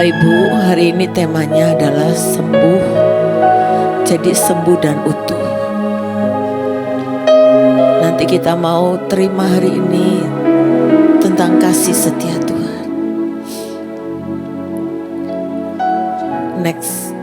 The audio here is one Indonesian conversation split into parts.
Bapak Ibu, hari ini temanya adalah sembuh. Jadi sembuh dan utuh. Nanti kita mau terima hari ini tentang kasih setia Tuhan. Next.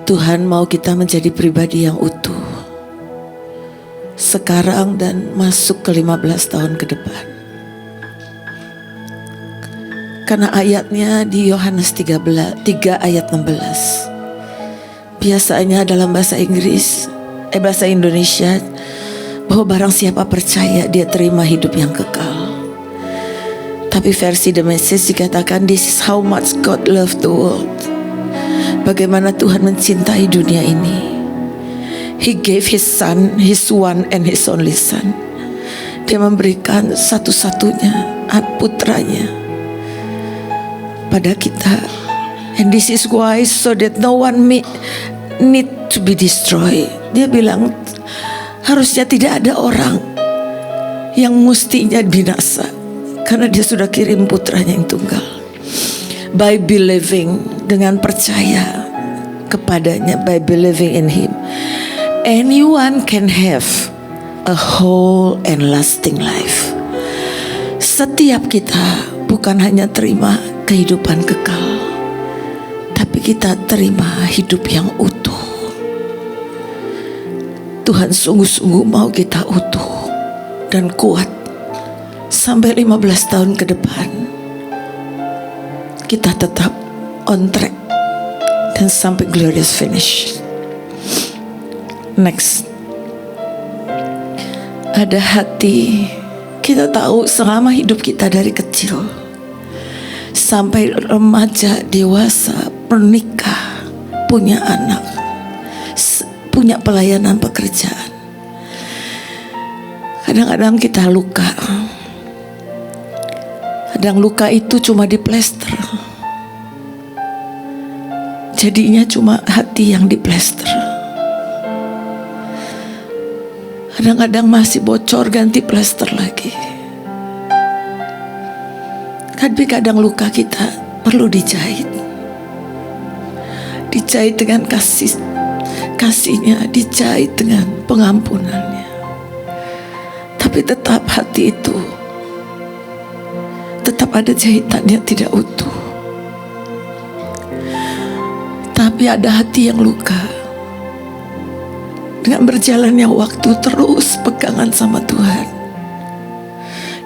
Tuhan mau kita menjadi pribadi yang utuh sekarang dan masuk ke 15 tahun ke depan. Karena ayatnya di Yohanes 3 ayat 16. Biasanya dalam bahasa bahasa Indonesia, bahwa barang siapa percaya dia terima hidup yang kekal. Tapi versi The Message dikatakan, this is how much God loved the world. Bagaimana Tuhan mencintai dunia ini. He gave His Son, His one and His only Son. Dia memberikan satu-satunya putranya pada kita. And this is why, so that no one need to be destroyed. Dia bilang harusnya tidak ada orang yang mestinya binasa, karena dia sudah kirim putranya yang tunggal. By believing, dengan percaya kepadanya, by believing in Him, anyone can have a whole and lasting life. Setiap kita bukan hanya terima kehidupan kekal, tapi kita terima hidup yang utuh. Tuhan sungguh-sungguh mau kita utuh dan kuat sampai 15 tahun ke depan. Kita tetap on track dan sampai glorious finish. Next. Ada hati. Kita tahu selama hidup kita dari kecil sampai remaja, dewasa, menikah, punya anak, punya pelayanan pekerjaan. Kadang-kadang kita luka. Kadang luka itu cuma diplester. Jadinya cuma hati yang diplester. Kadang-kadang masih bocor, ganti plester lagi. Tapi kadang luka kita perlu dijahit. Dijahit dengan kasihnya, dijahit dengan pengampunannya. Tapi tetap hati itu tetap ada jahitannya, tidak utuh. Tapi ada hati yang luka. Dengan berjalannya waktu terus pegangan sama Tuhan.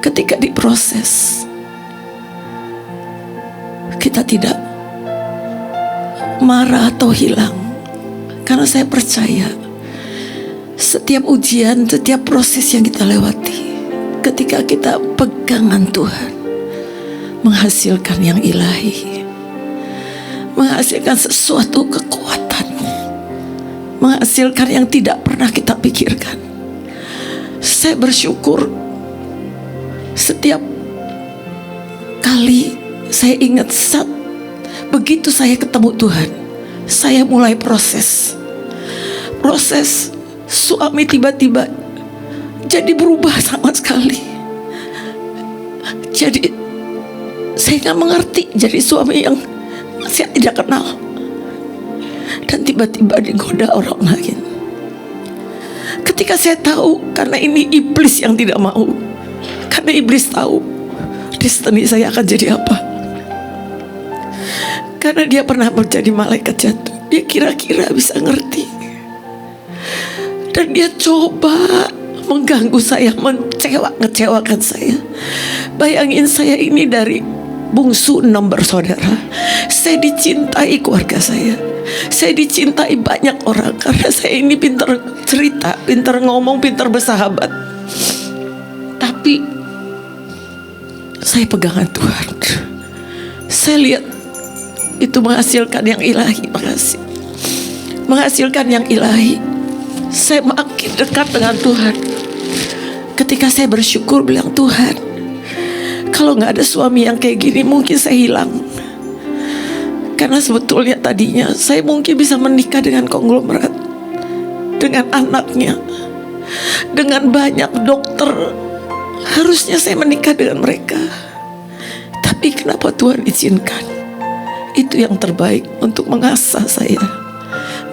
Ketika diproses, kita tidak marah atau hilang. Karena saya percaya setiap ujian, setiap proses yang kita lewati, ketika kita pegangan Tuhan, menghasilkan yang ilahi, menghasilkan sesuatu kekuatan, menghasilkan yang tidak pernah kita pikirkan. Saya bersyukur setiap kali saya ingat saat begitu saya ketemu Tuhan, saya mulai proses suami tiba-tiba jadi berubah sama sekali. Jadi saya gak mengerti, jadi suami yang saya tidak kenal dan tiba-tiba digoda orang lain. Ketika saya tahu, karena ini iblis yang tidak mau, karena iblis tahu destiny saya akan jadi apa. Karena dia pernah menjadi malaikat jatuh, dia kira-kira bisa ngerti. Dan dia coba mengganggu saya, ngecewakan saya. Bayangin, saya ini dari bungsu 6 bersaudara. Saya dicintai keluarga saya dicintai banyak orang, karena saya ini pintar cerita, pintar ngomong, pintar bersahabat. Tapi saya pegangan Tuhan. Saya lihat itu menghasilkan yang ilahi. Makasih. Menghasilkan yang ilahi. Saya makin dekat dengan Tuhan. Ketika saya bersyukur bilang, Tuhan, kalau gak ada suami yang kayak gini mungkin saya hilang. Karena sebetulnya tadinya saya mungkin bisa menikah dengan konglomerat, dengan anaknya, dengan banyak dokter. Harusnya saya menikah dengan mereka. Tapi kenapa Tuhan izinkan? Itu yang terbaik untuk mengasah saya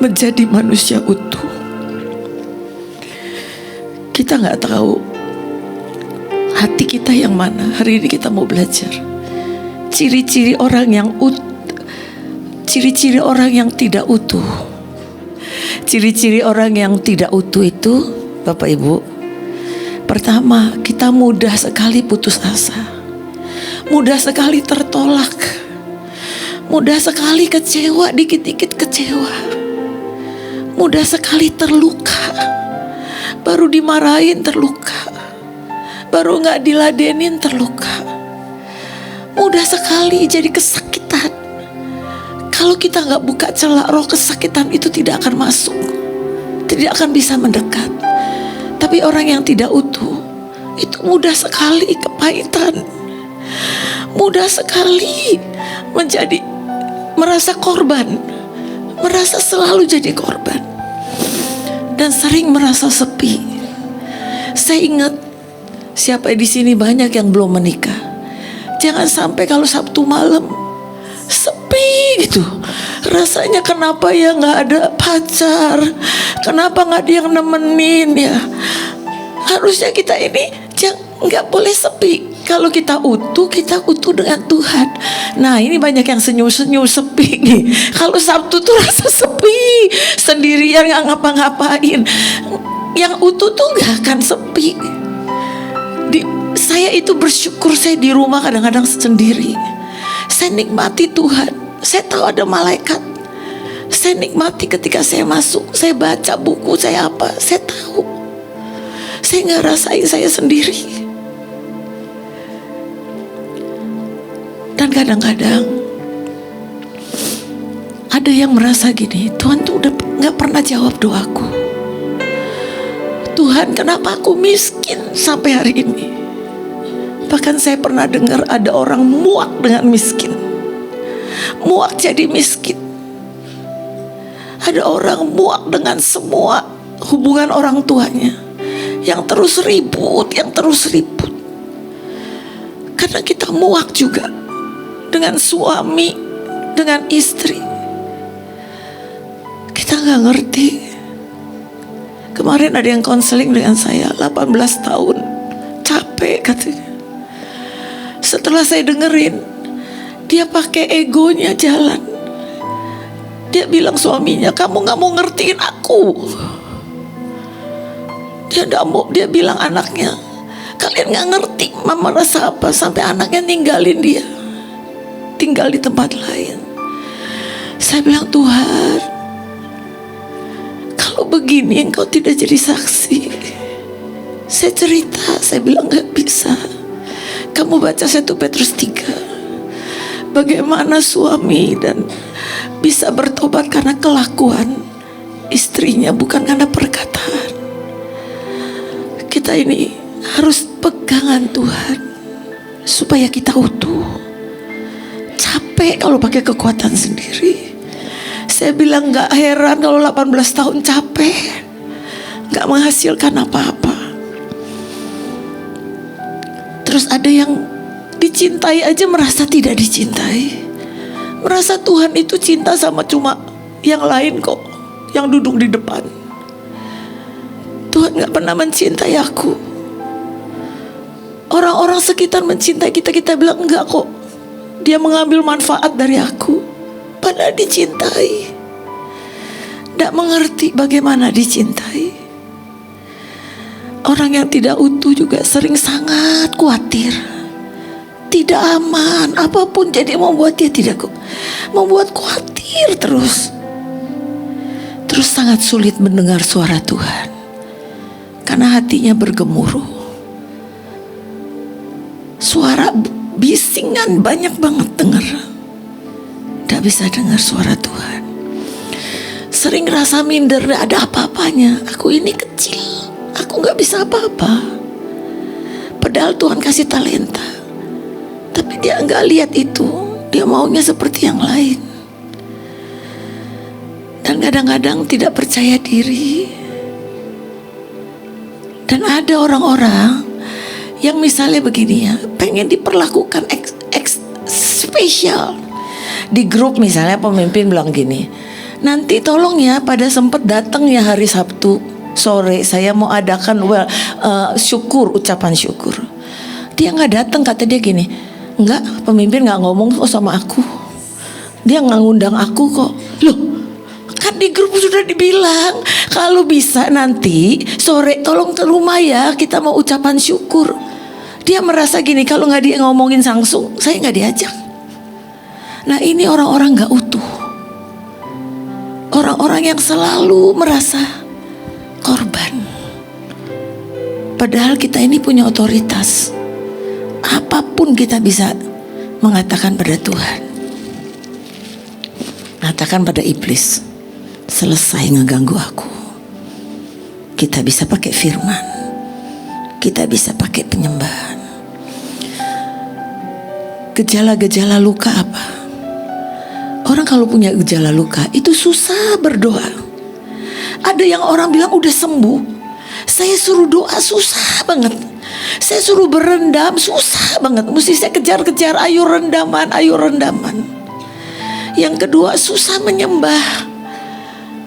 menjadi manusia utuh. Kita gak tahu hati kita yang mana. Hari ini kita mau belajar ciri-ciri orang yang ciri-ciri orang yang tidak utuh. Ciri-ciri orang yang tidak utuh itu, Bapak Ibu, pertama, kita mudah sekali putus asa, mudah sekali tertolak, mudah sekali kecewa, dikit-dikit kecewa, mudah sekali terluka, baru dimarahin terluka, baru gak diladenin terluka, mudah sekali jadi kesakitan. Kalau kita gak buka celah, roh kesakitan itu tidak akan masuk, tidak akan bisa mendekat. Tapi orang yang tidak utuh itu mudah sekali kepahitan, mudah sekali merasa korban, merasa selalu jadi korban, dan sering merasa sepi. Saya ingat, siapa di sini banyak yang belum menikah. Jangan sampai kalau Sabtu malam sepi gitu, rasanya kenapa ya nggak ada pacar, kenapa nggak ada yang nemenin ya. Harusnya kita ini nggak boleh sepi. Kalau kita utuh dengan Tuhan. Nah, ini banyak yang senyum-senyum sepi nih. Kalau Sabtu tuh rasa sepi, sendirian nggak ngapa-ngapain. Yang utuh tuh nggak akan sepi. Saya itu bersyukur, saya di rumah kadang-kadang sendiri. Saya nikmati Tuhan. Saya tahu ada malaikat. Saya nikmati ketika saya masuk, saya baca buku, saya apa, saya tahu. Saya nggak rasain saya sendiri. Dan kadang-kadang ada yang merasa gini, Tuhan tuh udah nggak pernah jawab doaku. Tuhan, kenapa aku miskin sampai hari ini? Bahkan saya pernah dengar ada orang muak dengan miskin, muak jadi miskin. Ada orang muak dengan semua hubungan orang tuanya, yang terus ribut. Karena kita muak juga dengan suami, dengan istri. Kita gak ngerti. Kemarin ada yang konseling dengan saya, 18 tahun, capek katanya. Setelah saya dengerin, dia pakai egonya jalan. Dia bilang suaminya, kamu gak mau ngertiin aku. Dia bilang anaknya, kalian gak ngerti mama rasa apa. Sampai anaknya ninggalin dia, tinggal di tempat lain. Saya bilang, Tuhan, kalau begini engkau tidak jadi saksi. Saya cerita, saya bilang gak bisa. Kamu baca 1 Petrus 3, bagaimana suami dan bisa bertobat karena kelakuan istrinya, bukan karena perkataan. Kita ini harus pegangan Tuhan supaya kita utuh. Capek kalau pakai kekuatan sendiri. Saya bilang gak heran kalau 18 tahun capek, gak menghasilkan apa-apa. Terus ada yang dicintai aja merasa tidak dicintai, merasa Tuhan itu cinta sama cuma yang lain kok, yang duduk di depan. Tuhan gak pernah mencintai aku. Orang-orang sekitar mencintai kita, kita bilang enggak kok, dia mengambil manfaat dari aku. Padahal dicintai. Gak mengerti bagaimana dicintai. Orang yang tidak utuh juga sering sangat khawatir, tidak aman, apapun jadi membuat dia membuat khawatir terus sangat sulit mendengar suara Tuhan karena hatinya bergemuruh. Suara bisingan banyak banget dengar, tidak bisa dengar suara Tuhan. Sering rasa minder, gak ada apa-apanya, aku ini kecil, aku gak bisa apa-apa. Padahal Tuhan kasih talenta, tapi dia gak lihat itu. Dia maunya seperti yang lain. Dan kadang-kadang tidak percaya diri. Dan ada orang-orang yang misalnya begini ya, pengen diperlakukan spesial. Di grup misalnya pemimpin bilang gini, nanti tolong ya pada sempet datang ya hari Sabtu sore, saya mau adakan syukur, ucapan syukur. Dia nggak datang, kata dia gini, enggak, pemimpin nggak ngomong kok sama aku, dia nggak ngundang aku kok. Loh, kan di grup sudah dibilang kalau bisa nanti sore tolong ke rumah ya, kita mau ucapan syukur. Dia merasa gini, kalau nggak dia ngomongin langsung, saya nggak diajak. Nah ini orang-orang nggak utuh, orang-orang yang selalu merasa korban. Padahal kita ini punya otoritas. Apapun kita bisa mengatakan pada Tuhan, mengatakan pada iblis, selesai ngeganggu aku. Kita bisa pakai firman, kita bisa pakai penyembahan. Gejala-gejala luka apa? Orang kalau punya gejala luka itu susah berdoa. Ada yang orang bilang udah sembuh, saya suruh doa susah banget. Saya suruh berendam susah banget. Mesti saya kejar-kejar, ayo rendaman, ayo rendaman. Yang kedua, susah menyembah.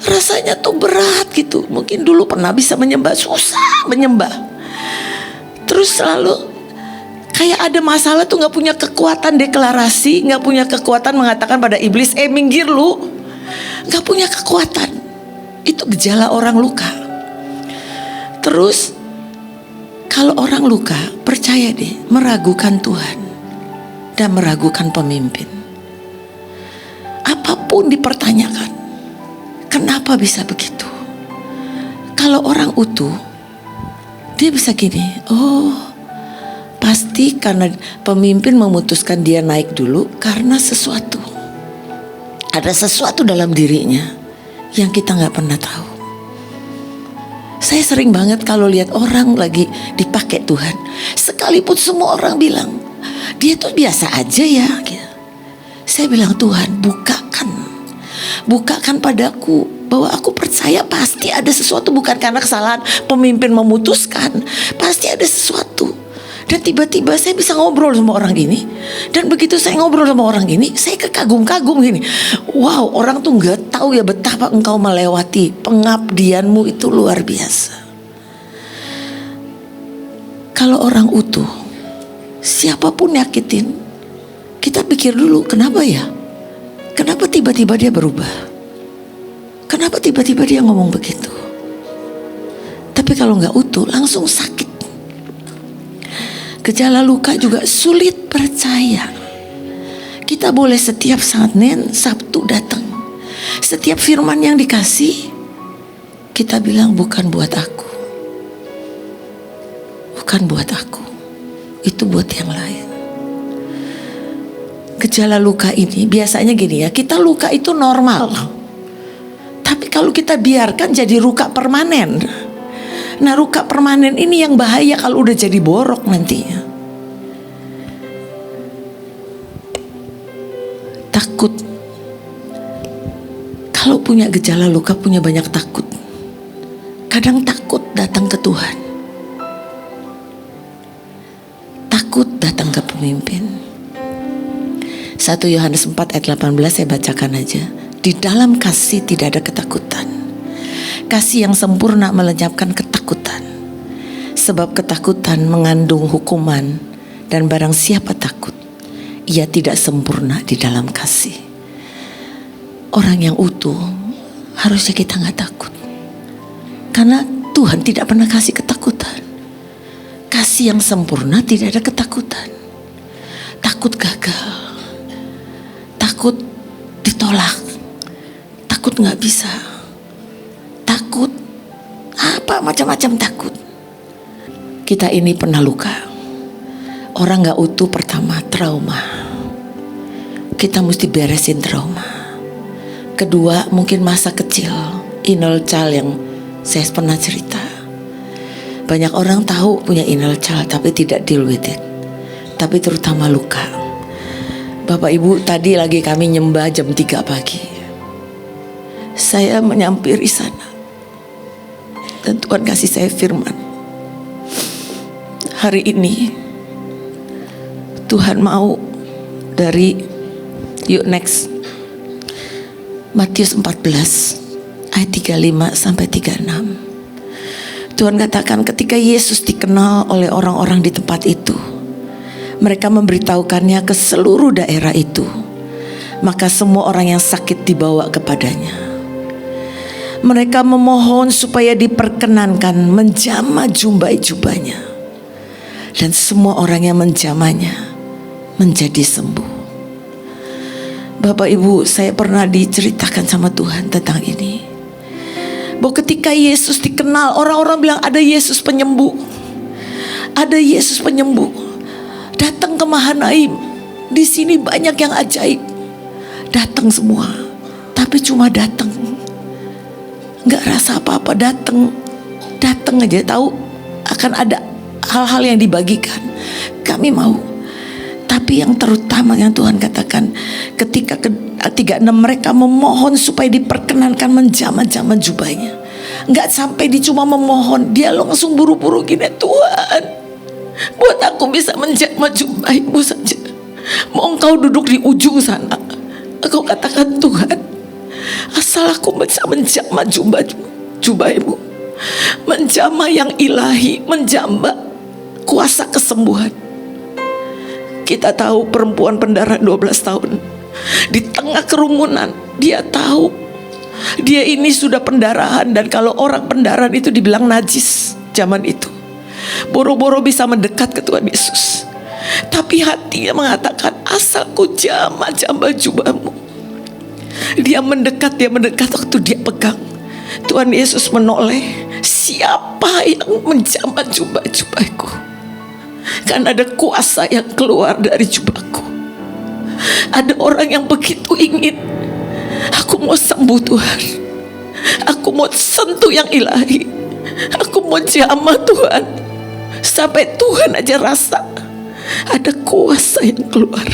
Rasanya tuh berat gitu. Mungkin dulu pernah bisa menyembah, susah menyembah. Terus selalu kayak ada masalah tuh, gak punya kekuatan deklarasi, gak punya kekuatan mengatakan pada iblis, minggir lu. Gak punya kekuatan. Itu gejala orang luka. Terus kalau orang luka, percaya deh, meragukan Tuhan dan meragukan pemimpin. Apapun dipertanyakan, kenapa bisa begitu? Kalau orang utuh, dia bisa gini, oh pasti karena pemimpin memutuskan dia naik dulu karena sesuatu. Ada sesuatu dalam dirinya yang kita gak pernah tahu. Saya sering banget kalau lihat orang lagi dipakai Tuhan, sekalipun semua orang bilang dia tuh biasa aja ya, saya bilang, Tuhan bukakan padaku bahwa aku percaya pasti ada sesuatu, bukan karena kesalahan pemimpin memutuskan, pasti ada sesuatu. Dan tiba-tiba saya bisa ngobrol sama orang ini. Dan begitu saya ngobrol sama orang ini, saya kekagum-kagum gini. Wow, orang tuh gak tahu ya betapa engkau melewati, pengabdianmu itu luar biasa. Kalau orang utuh, siapapun nyakitin, kita pikir dulu, kenapa ya? Kenapa tiba-tiba dia berubah? Kenapa tiba-tiba dia ngomong begitu? Tapi kalau gak utuh, langsung sakit. Gejala luka juga sulit percaya. Kita boleh setiap Senin, Sabtu datang, setiap firman yang dikasih, kita bilang bukan buat aku, bukan buat aku, itu buat yang lain. Gejala luka ini biasanya gini ya, kita luka itu normal, tapi kalau kita biarkan jadi luka permanen. Nah, luka permanen ini yang bahaya kalau udah jadi borok nantinya. Takut. Kalau punya gejala luka, punya banyak takut. Kadang takut datang ke Tuhan, takut datang ke pemimpin. 1 Yohanes 4 ayat 18 saya bacakan aja. Di dalam kasih tidak ada ketakutan. Kasih yang sempurna melenyapkan ketakutan. Sebab ketakutan mengandung hukuman, dan barang siapa takut, ia tidak sempurna di dalam kasih. Orang yang utuh harusnya kita gak takut, karena Tuhan tidak pernah kasih ketakutan. Kasih yang sempurna tidak ada ketakutan. Takut gagal, takut ditolak, takut gak bisa, takut apa macam-macam takut. Kita ini pernah luka. Orang gak utuh pertama trauma, kita mesti beresin trauma. Kedua mungkin masa kecil, inner child yang saya pernah cerita. Banyak orang tahu punya inner child tapi tidak deal with it. Tapi terutama luka. Bapak Ibu, tadi lagi kami nyembah jam 3 pagi. Saya menyampiri sana, dan Tuhan kasih saya firman. Hari ini Tuhan mau dari Yuk next. Matius 14 ayat 35 sampai 36. Tuhan katakan ketika Yesus dikenal oleh orang-orang di tempat itu, mereka memberitahukannya ke seluruh daerah itu. Maka semua orang yang sakit dibawa kepadanya. Mereka memohon supaya diperkenankan menjamah jubahnya. Dan semua orang yang menjamahnya menjadi sembuh. Bapak Ibu, saya pernah diceritakan sama Tuhan tentang ini. Bahwa ketika Yesus dikenal, orang-orang bilang ada Yesus penyembuh. Ada Yesus penyembuh. Datang ke Mahanaim. Di sini banyak yang ajaib. Datang semua. Tapi cuma datang. Gak rasa apa-apa, datang. Datang aja, tahu akan ada hal-hal yang dibagikan. Kami mau. Tapi yang terutama yang Tuhan katakan, ketika 36 mereka memohon supaya diperkenankan menjamah-jamah jubahnya. Gak sampai dia cuma memohon, dia langsung buru-buru gini, Tuhan, buat aku bisa menjamah jubahmu saja. Mau engkau duduk di ujung sana, aku katakan Tuhan, asal aku bisa menjamah jubahmu, menjamah yang ilahi, menjamah kuasa kesembuhan. Kita tahu perempuan pendarahan 12 tahun di tengah kerumunan, dia tahu dia ini sudah pendarahan. Dan kalau orang pendarahan itu dibilang najis zaman itu, boro-boro bisa mendekat ke Tuhan Yesus. Tapi hatinya mengatakan, asal ku jamah jubahmu. Dia mendekat waktu dia pegang. Tuhan Yesus menoleh, siapa yang menjamah jubahku? Karena ada kuasa yang keluar dari jubahku. Ada orang yang begitu ingin, aku mau sembuh Tuhan, aku mau sentuh yang ilahi, aku mau jamah Tuhan. Sampai Tuhan aja rasa ada kuasa yang keluar.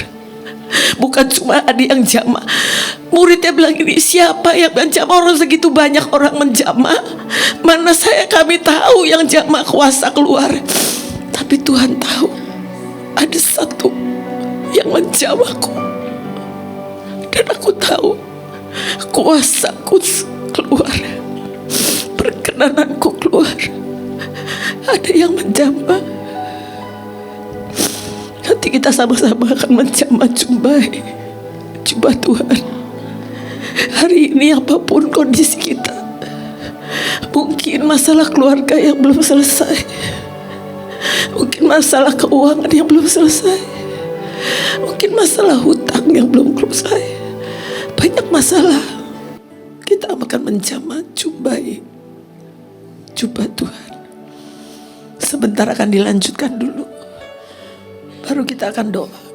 Bukan cuma ada yang jamah. Muridnya bilang ini, siapa yang menjamah? Orang segitu banyak orang menjamah, mana kami tahu yang jamah kuasa keluar. Tapi Tuhan tahu ada satu yang menjamahku. Dan aku tahu kuasaku keluar, perkenananku keluar. Ada yang menjamah. Nanti kita sama-sama akan menjamah jubah Tuhan. Hari ini apapun kondisi kita, mungkin masalah keluarga yang belum selesai, mungkin masalah keuangan yang belum selesai, mungkin masalah hutang yang belum selesai, banyak masalah. Kita akan menjamah jubah Tuhan. Sebentar akan dilanjutkan dulu, baru kita akan doa.